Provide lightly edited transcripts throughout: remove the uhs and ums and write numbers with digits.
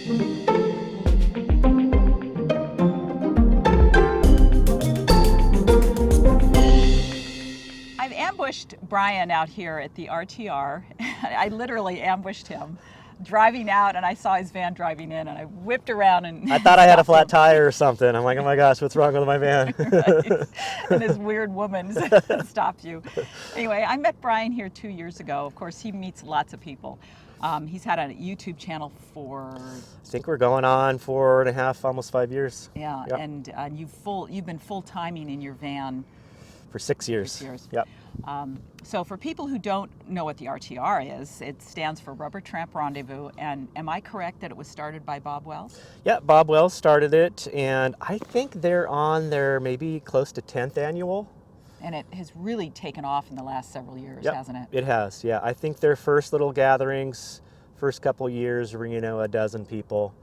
I've ambushed Brian out here at the RTR. I literally ambushed him driving out, and I saw his van driving in, and I whipped around and I thought I had a flat him. tire or something. I'm like, oh my gosh, what's wrong with my van? Right. And this weird woman stopped you. Anyway, I met Brian here 2 years ago. Of course, he meets lots of people. He's had a YouTube channel for... I think we're going on 4.5, almost 5 years. Yeah, Yep. and you've been full-timing in your van For 6 years. 6 years. Yep. So for people who don't know what the RTR is, it stands for Rubber Tramp Rendezvous. And am I correct that it was started by Bob Wells? Yeah, Bob Wells started it, and I think they're on their maybe close to 10th annual. And it has really taken off in the last several years, Yep, hasn't it? it has, yeah. I think their first little gatherings, first couple years were, a dozen people.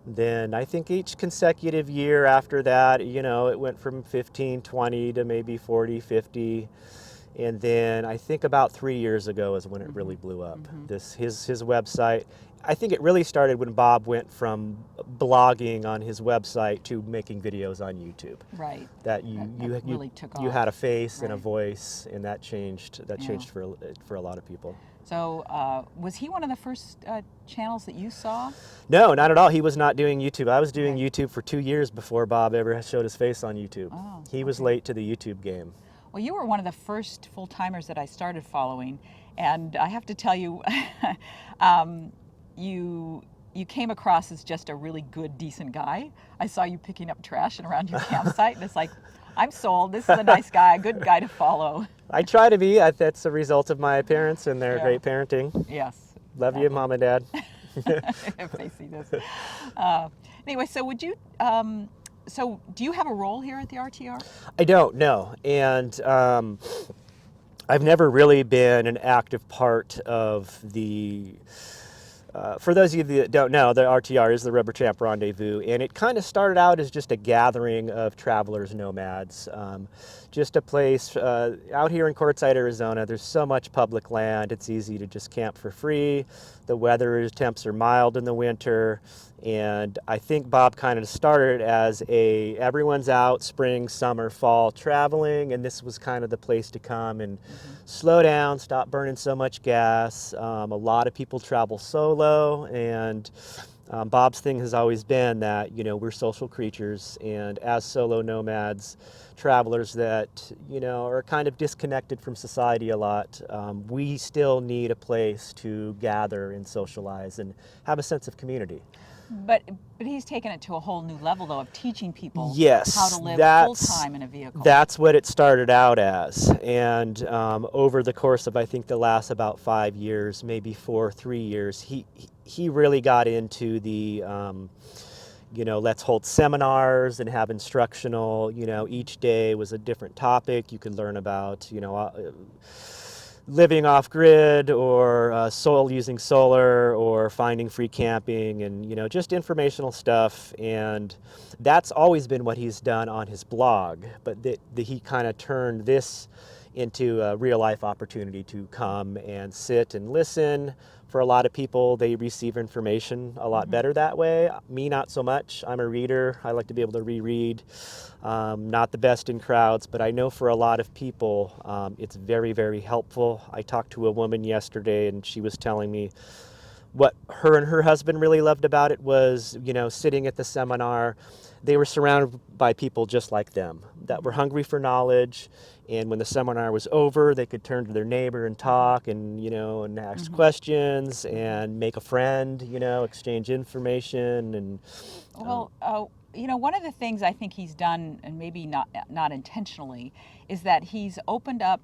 Then I think each consecutive year after that, it went from 15, 20 to maybe 40, 50. And then I think about 3 years ago is when it really blew up. His website, I think it really started when Bob went from blogging on his website to making videos on YouTube. Right. That really took you off. had a face and a Right. voice, and that changed for a lot of people. So was he one of the first channels that you saw? No, not at all. He was not doing YouTube. I was doing YouTube for 2 years before Bob ever showed his face on YouTube. Oh, he was late to the YouTube game. Well, you were one of the first full-timers that I started following, and I have to tell you, you came across as just a really good, decent guy. I saw you picking up trash and around your campsite, and it's like, I'm sold. This is a nice guy, a good guy to follow. I try to be. That's a result of my parents and their Yeah. great parenting. Yes. Love you, Mom and Dad. If they see this. Anyway, so would you? So do you have a role here at the RTR? I don't know, and I've never really been an active part of the. For those of you that don't know, the RTR is the Rubber Tramp Rendezvous, and it kind of started out as just a gathering of travelers, nomads. Just a place out here in Quartzsite, Arizona. There's so much public land. It's easy to just camp for free. The temps are mild in the winter, and I think Bob kind of started as everyone's out spring, summer, fall traveling, and this was kind of the place to come and slow down, stop burning so much gas. A lot of people travel solo, and Bob's thing has always been that, we're social creatures, and as solo nomads, travelers that, are kind of disconnected from society a lot, we still need a place to gather and socialize and have a sense of community. But he's taken it to a whole new level, though, of teaching people Yes, how to live full-time in a vehicle. That's what it started out as. And over the course of, I think, the last about 5 years, maybe 3 years, he really got into the, let's hold seminars and have instructional, each day was a different topic. You could learn about, living off grid, or using solar, or finding free camping, and just informational stuff. And that's always been what he's done on his blog, but he kind of turned this into a real life opportunity to come and sit and listen. For a lot of people, they receive information a lot better that way. Me, not so much. I'm a reader. I like to be able to reread. Not the best in crowds, but I know for a lot of people, it's very, very helpful. I talked to a woman yesterday, and she was telling me what her and her husband really loved about it was, sitting at the seminar, they were surrounded by people just like them that were hungry for knowledge. And when the seminar was over, they could turn to their neighbor and talk, and and ask questions and make a friend, exchange information. And Well, one of the things I think he's done, and maybe not intentionally, is that he's opened up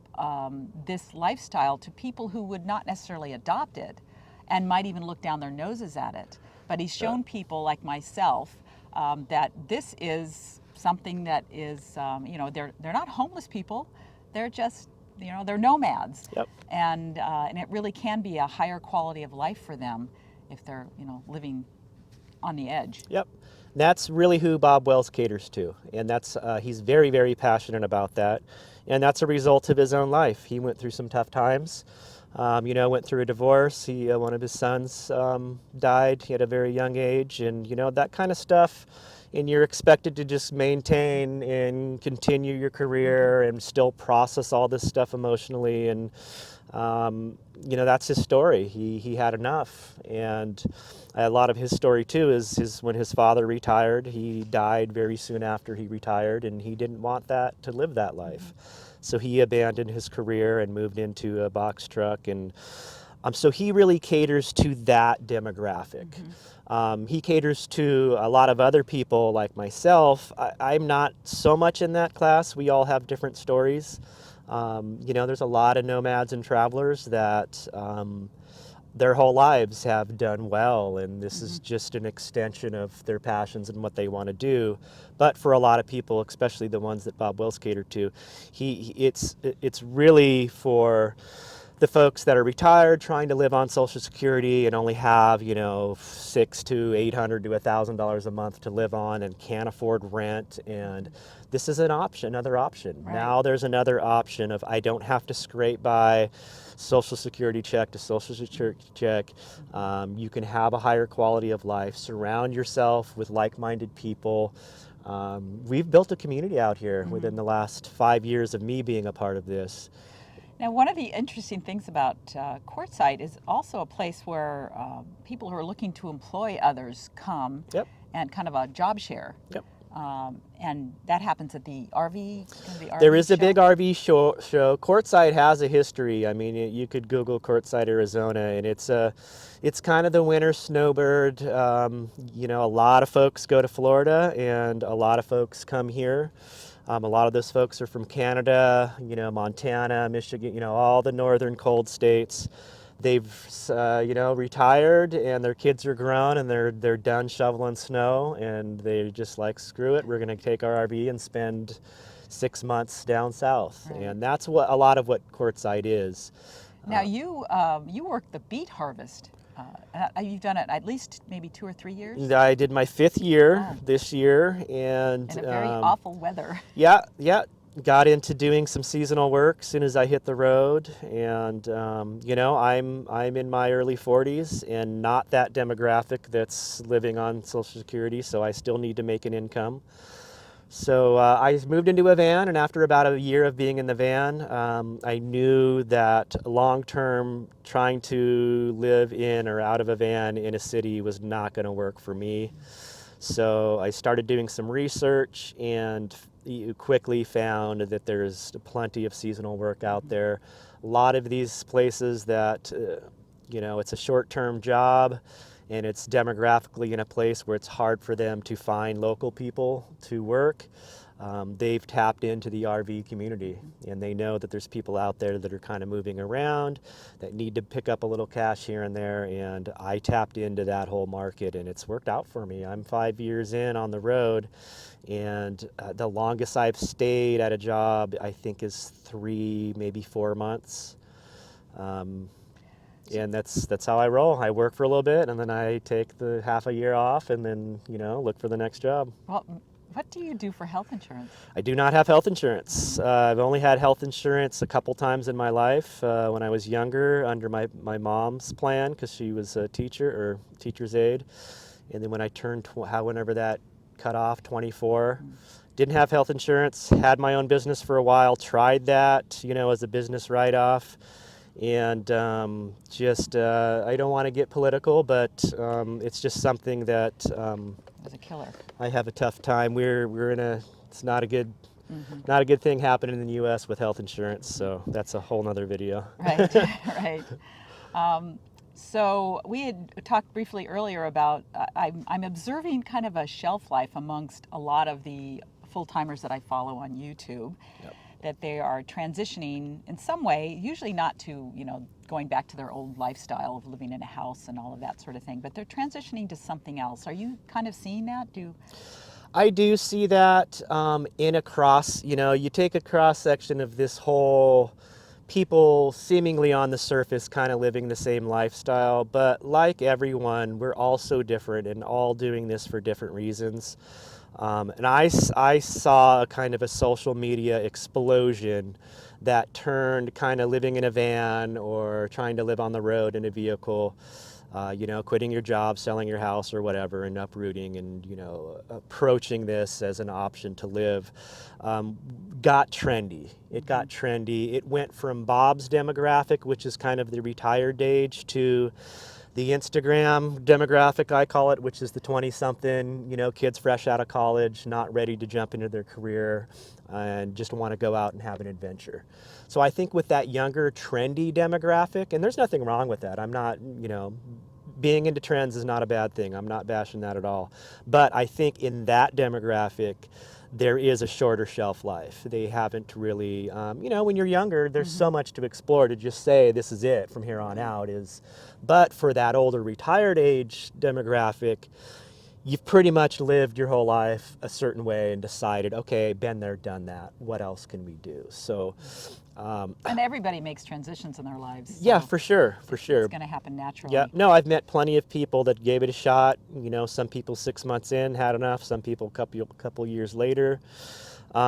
this lifestyle to people who would not necessarily adopt it, and might even look down their noses at it. But he's shown people like myself that this is something that is, they're not homeless people. They're just, they're nomads. Yep. And it really can be a higher quality of life for them if they're, living on the edge. Yep. That's really who Bob Wells caters to. And that's he's very, very passionate about that. And that's a result of his own life. He went through some tough times. Went through a divorce. One of his sons died. He had a very young age, and that kind of stuff. And you're expected to just maintain and continue your career and still process all this stuff emotionally. And that's his story. He had enough, and a lot of his story too is when his father retired. He died very soon after he retired, and he didn't want that to live that life. So he abandoned his career and moved into a box truck, and so he really caters to that demographic. He caters to a lot of other people like myself. I'm not so much in that class. We all have different stories. There's a lot of nomads and travelers that their whole lives have done well, and this is just an extension of their passions and what they want to do. But for a lot of people, especially the ones that Bob Wells catered to, it's really for the folks that are retired, trying to live on Social Security and only have, $600 to $800 to $1,000 a month to live on and can't afford rent. And this is another option. Right. Now there's another option of I don't have to scrape by Social Security check to Social Security check. You can have a higher quality of life, surround yourself with like-minded people. We've built a community out here within the last 5 years of me being a part of this. Now, one of the interesting things about Quartzsite is also a place where people who are looking to employ others come and kind of a job share. Yep. And that happens at the RV There is show? a big RV show. Quartzsite has a history. I mean, you could Google Quartzsite, Arizona, and it's kind of the winter snowbird. A lot of folks go to Florida, and a lot of folks come here. A lot of those folks are from Canada, Montana, Michigan, all the northern cold states. They've, retired, and their kids are grown, and they're done shoveling snow, and they're just like, screw it, we're going to take our RV and spend 6 months down south. Right. And that's what a lot of what Quartzsite is. Now, you work the beet harvest. You've done it at least maybe 2 or 3 years? I did my 5th year this year, and in a very awful weather. Yeah. Got into doing some seasonal work as soon as I hit the road, and I'm in my early 40s and not that demographic that's living on Social Security, so I still need to make an income. So I moved into a van, and after about a year of being in the van, I knew that long-term trying to live in or out of a van in a city was not going to work for me. So I started doing some research and quickly found that there's plenty of seasonal work out there. A lot of these places that, it's a short-term job, and it's demographically in a place where it's hard for them to find local people to work. They've tapped into the RV community, and they know that there's people out there that are kind of moving around that need to pick up a little cash here and there, and I tapped into that whole market, and it's worked out for me. I'm 5 years in on the road, and the longest I've stayed at a job, I think, is 3, maybe 4 months. And that's how I roll. I work for a little bit, and then I take the half a year off, and then look for the next job. Well, what do you do for health insurance? I do not have health insurance. I've only had health insurance a couple times in my life. When I was younger, under my mom's plan, because she was a teacher or teacher's aide, and then when I turned whenever that cut off, 24. Didn't have health insurance. Had my own business for a while. Tried that, as a business write-off. And I don't want to get political, but it's just something that As a killer. I have a tough time. It's not a good thing happening in the U.S. with health insurance. So that's a whole nother video. Right, right. So we had talked briefly earlier about I'm observing kind of a shelf life amongst a lot of the full-timers that I follow on YouTube. Yep. That they are transitioning in some way, usually not to, going back to their old lifestyle of living in a house and all of that sort of thing, but they're transitioning to something else. Are you kind of seeing that? I do see that you take a cross section of this whole people seemingly on the surface kind of living the same lifestyle, but like everyone, we're all so different and all doing this for different reasons. And I saw a kind of a social media explosion that turned kind of living in a van or trying to live on the road in a vehicle, quitting your job, selling your house or whatever, and uprooting and, approaching this as an option to live, got trendy. It got trendy. It went from Bob's demographic, which is kind of the retired age, to the Instagram demographic, I call it, which is the 20-something, kids fresh out of college, not ready to jump into their career and just want to go out and have an adventure. So I think with that younger, trendy demographic, and there's nothing wrong with that. I'm not, being into trends is not a bad thing. I'm not bashing that at all. But I think in that demographic, there is a shorter shelf life. They haven't really, when you're younger, there's so much to explore. To just say this is it from here on out is, but for that older retired age demographic, you've pretty much lived your whole life a certain way and decided, okay, been there, done that. What else can we do? So, and everybody makes transitions in their lives. yeah, So for sure. it's going to happen naturally. Yeah, no, I've met plenty of people that gave it a shot. Some people 6 months in had enough. Some people couple years later.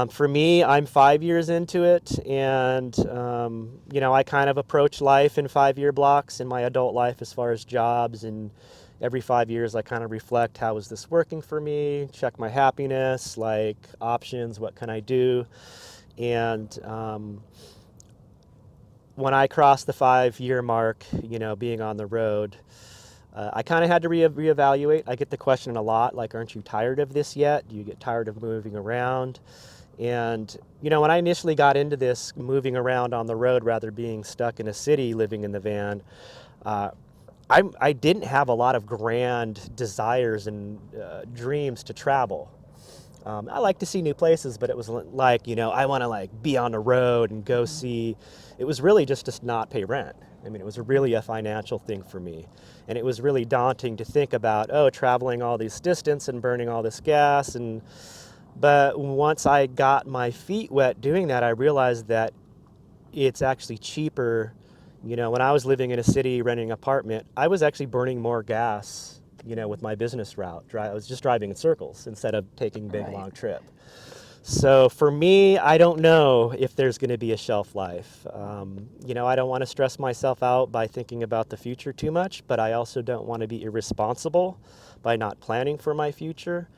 For me, I'm 5 years into it, and I kind of approach life in 5-year blocks in my adult life as far as jobs. And every 5 years, I kind of reflect, how is this working for me? Check my happiness, like options, what can I do? And when I crossed the 5-year mark, being on the road, I kind of had to reevaluate. I get the question a lot, like, aren't you tired of this yet? Do you get tired of moving around? And, when I initially got into this, moving around on the road rather being stuck in a city, living in the van, I didn't have a lot of grand desires and dreams to travel. I like to see new places, but it was like, I want to be on the road and go see. It was really just to not pay rent. I mean, it was really a financial thing for me. And it was really daunting to think about, traveling all this distance and burning all this gas. But once I got my feet wet doing that, I realized that it's actually cheaper. When I was living in a city renting an apartment, I was actually burning more gas, with my business route. I was just driving in circles instead of taking a big, long trip. So for me, I don't know if there's going to be a shelf life. I don't want to stress myself out by thinking about the future too much, but I also don't want to be irresponsible by not planning for my future.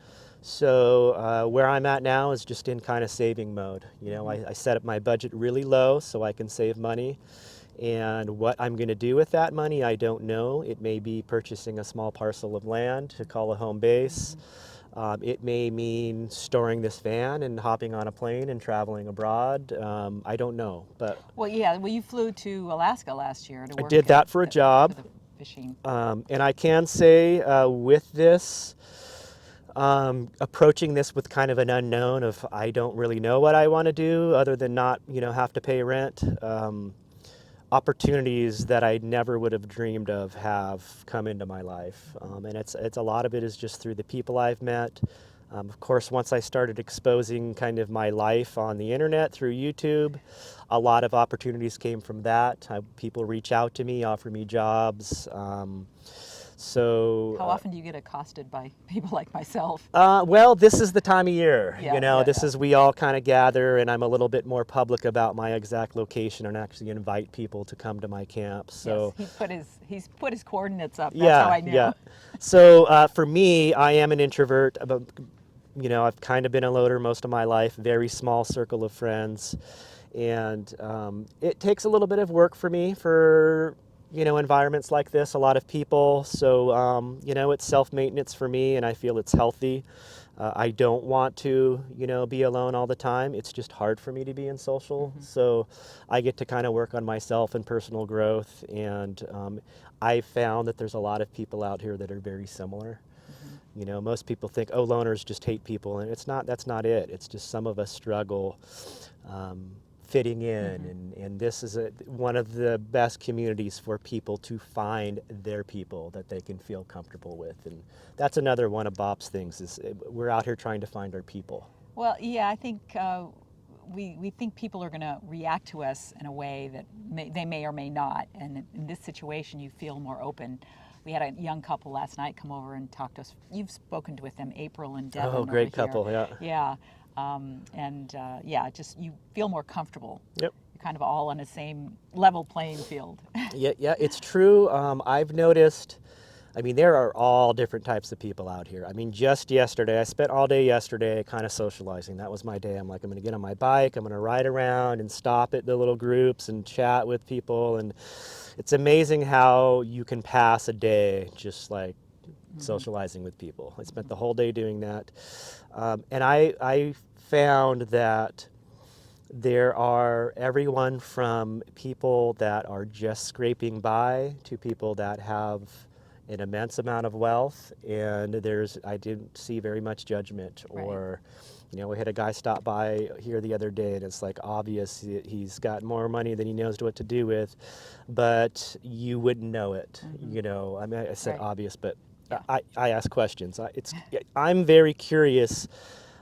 So where I'm at now is just in kind of saving mode. I set up my budget really low so I can save money. And what I'm going to do with that money, I don't know. It may be purchasing a small parcel of land to call a home base. It may mean storing this van and hopping on a plane and traveling abroad. I don't know. But you flew to Alaska last year to work. I did that for a job. For the fishing. And I can say with this, approaching this with kind of an unknown of I don't really know what I want to do other than not, have to pay rent. Opportunities that I never would have dreamed of have come into my life, and it's a lot of it is just through the people I've met. Of course, once I started exposing kind of my life on the internet through YouTube, a lot of opportunities came from that. People reach out to me, offer me jobs. How often do you get accosted by people like myself? Well, this is the time of year. This is we all kind of gather, and I'm a little bit more public about my exact location and actually invite people to come to my camp. So yes, he's put his coordinates up. That's how I knew. Yeah. So for me, I am an introvert. I've kind of been a loner most of my life. Very small circle of friends, and it takes a little bit of work for me for environments like this, a lot of people. So, it's self-maintenance for me, and I feel it's healthy. I don't want to, be alone all the time. It's just hard for me to be in social. So I get to kind of work on myself and personal growth. And I found that there's a lot of people out here that are very similar. Most people think, loners just hate people. And that's not it. It's just some of us struggle fitting in, and this is one of the best communities for people to find their people that they can feel comfortable with. And that's another one of Bob's things, is we're out here trying to find our people. Well, yeah, I think we think people are going to react to us in a way that they may or may not, and in this situation you feel more open. We had a young couple last night come over and talk to us. You've spoken with them, April and Devin. Oh, great couple, yeah. Yeah. Just you feel more comfortable. Yep. kind of all on the same level playing field. Yeah, it's true. I've noticed, I mean, there are all different types of people out here. I mean, just yesterday, I spent all day yesterday kind of socializing. That was my day. I'm like, I'm going to get on my bike, I'm going to ride around and stop at the little groups and chat with people. And it's amazing how you can pass a day just like socializing with people. I spent the whole day doing that. And I found that there are everyone from people that are just scraping by to people that have an immense amount of wealth, and I didn't see very much judgment. Right. Or, you know, we had a guy stop by here the other day, and it's like obvious he's got more money than he knows what to do with, but you wouldn't know it. You know, I mean, I said Right. obvious, but Yeah. I ask questions. I'm very curious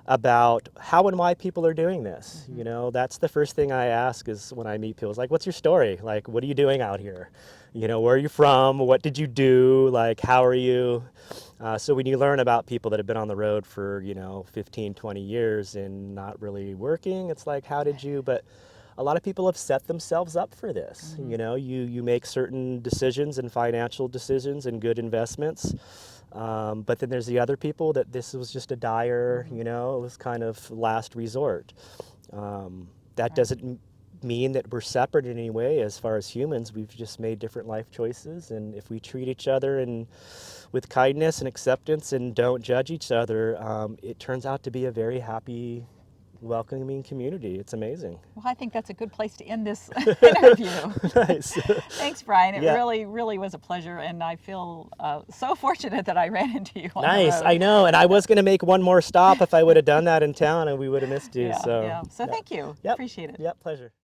about how and why people are doing this. You know, that's the first thing I ask is when I meet people. It's like, what's your story? Like, what are you doing out here? You know, where are you from? What did you do? Like, how are you? So when you learn about people that have been on the road for, you know, 15, 20 years and not really working, it's like, how did you? But a lot of people have set themselves up for this. You know, you make certain decisions and financial decisions and good investments. But then there's the other people that this was just a dire, you know, it was kind of last resort. That doesn't mean that we're separate in any way as far as humans. We've just made different life choices, and if we treat each other with kindness and acceptance and don't judge each other, it turns out to be a very happy, welcoming community. It's amazing. Well, I think that's a good place to end this interview. Nice. Thanks, Brian. It Yeah. really was a pleasure, and I feel so fortunate that I ran into you on the Nice, road. I know, and I was going to make one more stop if I would have done that in town, and we would have missed you. Yeah, So, yeah. So yeah. thank you. Yep. Appreciate it. Yep, pleasure.